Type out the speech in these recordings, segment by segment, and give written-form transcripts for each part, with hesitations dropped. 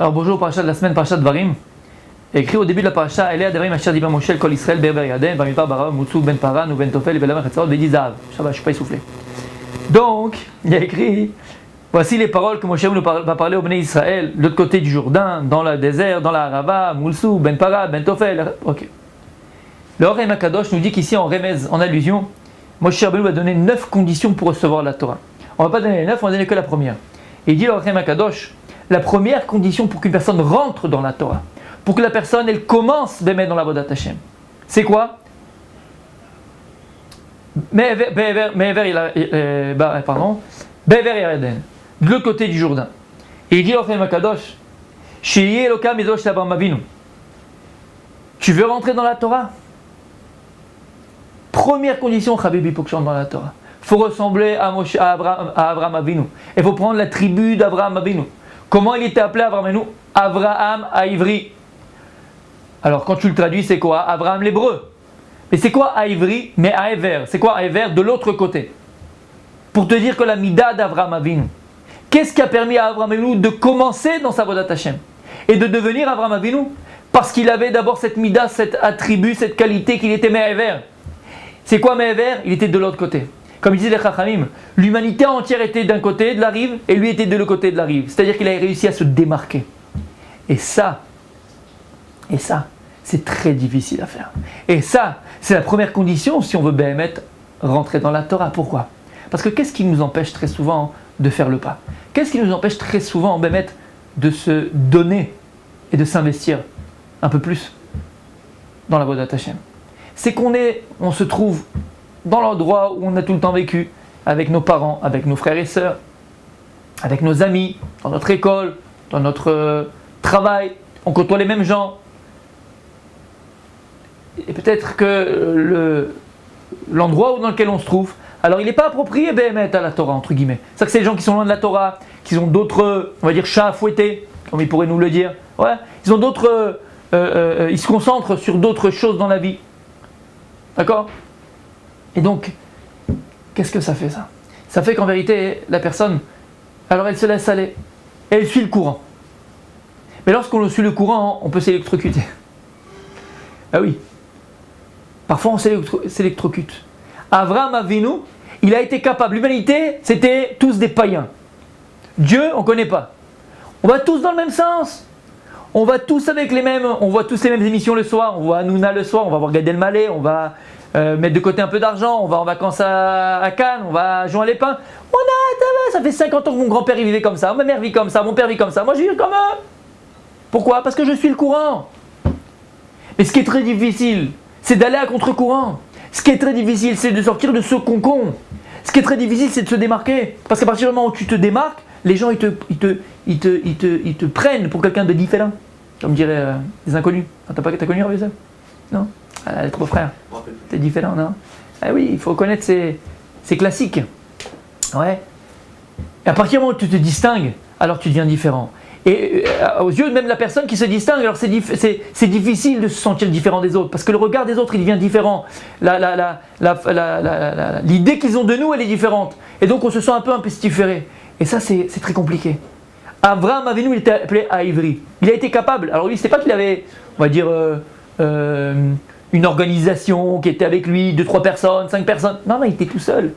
Alors bonjour, parasha de la semaine, parasha de Varim. Écrit au début de la parasha, Elea Devarim Asher Diba Moshe Kol Israël Be'er Yaden, Bamidbar Bara Mutsu Ben Paran ou Ben Tofel Ben Lamer Chetzaot Bedizav. Ça va, je suis pas essoufflé. Donc, il y a écrit, voici les paroles que Moshe va parler au Bnei Israël, de l'autre côté du Jourdain, dans le désert, dans la Arava, Mutsu Ben Paran, Ben Tofel. Ok. Le Orem Akadosh nous dit qu'ici en remez, en allusion, Moshe Rabbeinu va donner 9 conditions pour recevoir la Torah. On ne va pas donner les 9, on va donner que la première. Et il dit le Orem Akadosh, la première condition pour qu'une personne rentre dans la Torah, pour que la personne elle commence à mettre dans la Avodat Hashem, c'est quoi? Be'ever Yarden, de l'autre côté du Jourdain. Et il dit l'Orem Akadosh, Sheyi Elokam Ezosh Abraham Avinu. Tu veux rentrer dans la Torah? Première condition, Chabibi, pour que tu rentres dans la Torah. Il faut ressembler à Abraham Avinu. Il faut prendre la tribu d'Abraham Avinu. Comment il était appelé Abraham Avinu? Abraham Aivri. Alors quand tu le traduis, c'est quoi? Abraham l'hébreu. Mais c'est quoi Aivri? Mais Aever. C'est quoi Aever? De l'autre côté. Pour te dire que la Mida d'Abraham Avinu. Qu'est-ce qui a permis à Abraham Avinu de commencer dans sa Avodat Hashem et de devenir Abraham Avinu? Parce qu'il avait d'abord cette Mida, cet attribut, cette qualité qu'il était Me'aver. C'est quoi Me'aver? Il était de l'autre côté. Comme disaient les Chachamim, l'humanité entière était d'un côté de la rive et lui était de l'autre côté de la rive. C'est-à-dire qu'il a réussi à se démarquer. Et ça, c'est très difficile à faire. Et ça, c'est la première condition si on veut Béhémet rentrer dans la Torah. Pourquoi? Parce que qu'est-ce qui nous empêche très souvent de faire le pas? Qu'est-ce qui nous empêche très souvent en Béhémet de se donner et de s'investir un peu plus dans la Avodat Hashem? C'est on se trouve dans l'endroit où on a tout le temps vécu, avec nos parents, avec nos frères et sœurs, avec nos amis, dans notre école, dans notre travail, on côtoie les mêmes gens. Et peut-être que l'endroit dans lequel on se trouve, alors il n'est pas approprié Béhémet à la Torah, entre guillemets. C'est que c'est les gens qui sont loin de la Torah, qui ont d'autres, on va dire, chats à fouetter, comme ils pourraient nous le dire. Ouais, ils ont d'autres, ils se concentrent sur d'autres choses dans la vie. D'accord? Et donc, qu'est-ce que ça fait ça? Ça fait qu'en vérité, la personne, alors elle se laisse aller, et elle suit le courant. Mais lorsqu'on suit le courant, on peut s'électrocuter. Ah oui. Parfois on s'électrocute. Avraham Avinu, il a été capable. L'humanité, c'était tous des païens. Dieu, on ne connaît pas. On va tous dans le même sens. On va tous avec les mêmes, on voit tous les mêmes émissions le soir. On voit Hanouna le soir, on va voir Gad Elmaleh, on va mettre de côté un peu d'argent, on va en vacances à Cannes, on va jouer à l'épin. Ça fait 50 ans que mon grand-père il vivait comme ça, ma mère vit comme ça, mon père vit comme ça, moi je vis comme eux. Pourquoi? Parce que je suis le courant. Mais ce qui est très difficile, c'est d'aller à contre-courant. Ce qui est très difficile, c'est de sortir de ce concon. Ce qui est très difficile, c'est de se démarquer. Parce qu'à partir du moment où tu te démarques, les gens ils te prennent pour quelqu'un de différent. Comme diraient des inconnus. T'as connu Rav Yosef? Non? Les trois frères. T'es différent, non? Ah oui, il faut connaître ces classiques. Ouais. Et à partir du moment où tu te distingues, alors tu deviens différent. Et aux yeux même de la personne qui se distingue, alors c'est difficile de se sentir différent des autres, parce que le regard des autres il devient différent. L'idée qu'ils ont de nous elle est différente, et donc on se sent un peu pestiféré. Et ça c'est très compliqué. Avraham Avinu il était appelé Aivri. Il a été capable. Alors lui c'était pas qu'il avait, on va dire, une organisation qui était avec lui, 2-3 personnes, 5 personnes. Non, il était tout seul.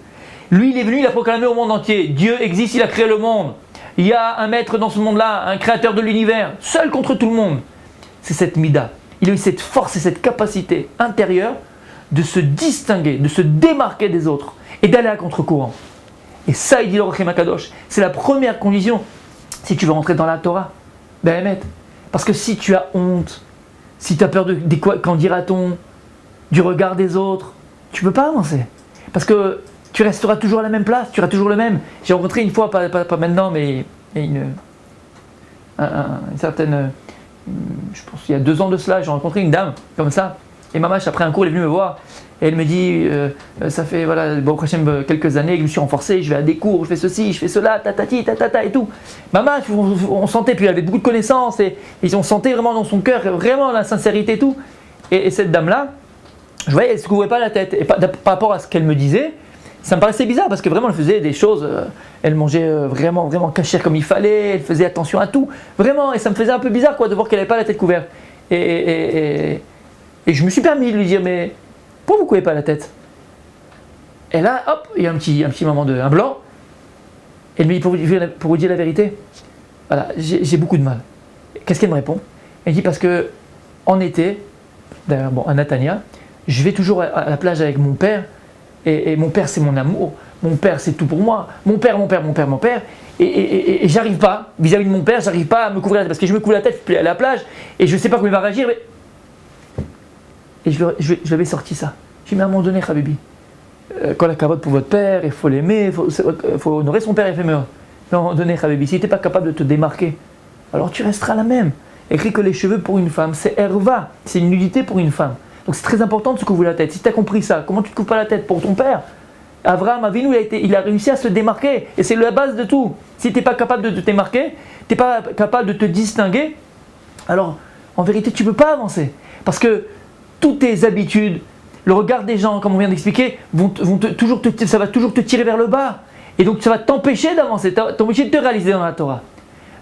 Lui il est venu, il a proclamé au monde entier. Dieu existe, il a créé le monde. Il y a un maître dans ce monde-là, un créateur de l'univers, seul contre tout le monde. C'est cette mida. Il a eu cette force et cette capacité intérieure de se distinguer, de se démarquer des autres et d'aller à contre-courant. Et ça, il dit le Orem Akadosh, c'est la première condition si tu veux rentrer dans la Torah. Béhémet. Parce que si tu as honte, si tu as peur qu'en dira-t-on, du regard des autres, tu ne peux pas avancer. Parce que tu resteras toujours à la même place, tu seras toujours le même. J'ai rencontré une fois, pas maintenant, mais une certaine, je pense il y a 2 ans de cela, j'ai rencontré une dame comme ça. Et mamash, après un cours, elle est venue me voir et elle me dit, ça fait quelques années que je me suis renforcé, je vais à des cours, je fais ceci, je fais cela, tatati, tatata et tout. Mamash, on sentait, puis elle avait beaucoup de connaissances et on sentait vraiment dans son cœur, vraiment la sincérité et tout. Et cette dame-là, je voyais, elle ne se couvrait pas la tête. Et par rapport à ce qu'elle me disait, Ça me paraissait bizarre parce que vraiment elle faisait des choses, elle mangeait vraiment cachère comme il fallait, elle faisait attention à tout, vraiment, et ça me faisait un peu bizarre quoi de voir qu'elle n'avait pas la tête couverte. Et je me suis permis de lui dire, mais pourquoi vous couvez pas la tête? Et là, hop, il y a un petit moment un blanc. Elle me dit, pour vous dire la vérité, voilà, j'ai beaucoup de mal. Qu'est-ce qu'elle me répond? Elle dit, parce que en été, d'ailleurs, bon, à Natania, je vais toujours à la plage avec mon père, et mon père c'est mon amour, mon père c'est tout pour moi, mon père, et j'arrive pas, vis-à-vis de mon père, j'arrive pas à me couvrir la tête, parce que je me couvre la tête, je suis à la plage, et je sais pas comment il va réagir, mais... Et je lui avais sorti ça. J'ai dit, mais à un moment donné, Habibi, quand la carotte pour votre père, il faut l'aimer, il faut honorer son père et faire meilleur. Mais à un moment donné, Habibi, si tu n'es pas capable de te démarquer, alors tu resteras la même. Écrit que les cheveux pour une femme, c'est herva, c'est une nudité pour une femme. Donc c'est très important de se couvrir la tête. Si tu as compris ça, comment tu ne te couvres pas la tête pour ton père? Abraham Avinu, il a réussi à se démarquer. Et c'est la base de tout. Si tu n'es pas capable de te démarquer, tu n'es pas capable de te distinguer, alors en vérité tu ne peux pas avancer. Parce que toutes tes habitudes, le regard des gens, comme on vient d'expliquer, ça va toujours te tirer vers le bas. Et donc ça va t'empêcher d'avancer, t'empêcher de te réaliser dans la Torah.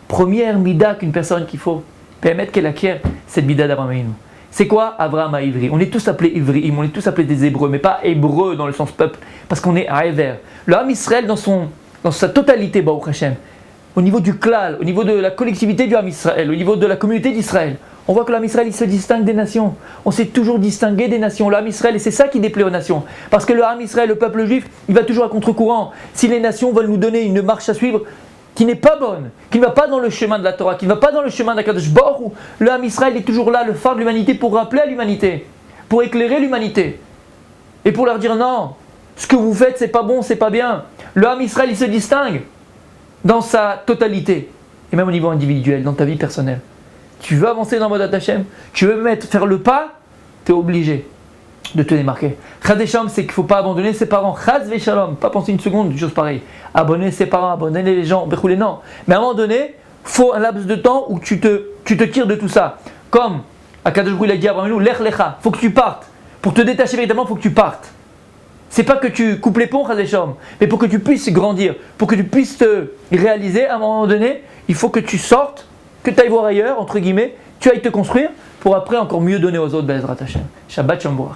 Première mida qu'une personne qu'il faut permettre qu'elle acquiert, cette mida d'Abraham Avinu. C'est quoi Abraham Ivri? On est tous appelés Ivriim, on est tous appelés des Hébreux, mais pas Hébreux dans le sens peuple, parce qu'on est à Ever. Le Ham Israël dans sa totalité, Baruch Hashem, au niveau du klal, au niveau de la collectivité du Ham Israël, au niveau de la communauté d'Israël, on voit que le Ham Israël il se distingue des nations. On s'est toujours distingué des nations. Le Ham Israël, et c'est ça qui déplaît aux nations. Parce que le Ham Israël, le peuple juif, il va toujours à contre-courant. Si les nations veulent nous donner une marche à suivre qui n'est pas bonne, qui ne va pas dans le chemin de la Torah, qui ne va pas dans le chemin d'Akadosh Baruch Hu, le Ham Israël est toujours là, le phare de l'humanité, pour rappeler à l'humanité, pour éclairer l'humanité. Et pour leur dire non, ce que vous faites, c'est pas bon, c'est pas bien. Le Ham Israël, il se distingue dans sa totalité. Et même au niveau individuel, dans ta vie personnelle. Tu veux avancer dans Avodat Hashem, tu veux faire le pas, tu es obligé de te démarquer. Chaz v'shalom, c'est qu'il ne faut pas abandonner ses parents. Chaz v'shalom, pas penser une seconde d'une chose pareille. Abandonner ses parents, abandonner les gens, non. Mais à un moment donné, il faut un laps de temps où tu te tires de tout ça. Comme Akadosh Baruch Hu a dit à Abraham, lech lecha, il faut que tu partes. Pour te détacher véritablement, il faut que tu partes. C'est pas que tu coupes les ponts, Chaz v'shalom, mais pour que tu puisses grandir, pour que tu puisses te réaliser, à un moment donné, il faut que tu sortes, que tu ailles voir ailleurs, entre guillemets, tu ailles te construire, pour après encore mieux donner aux autres, Be'ezrat Hashem. Shabbat Shalom.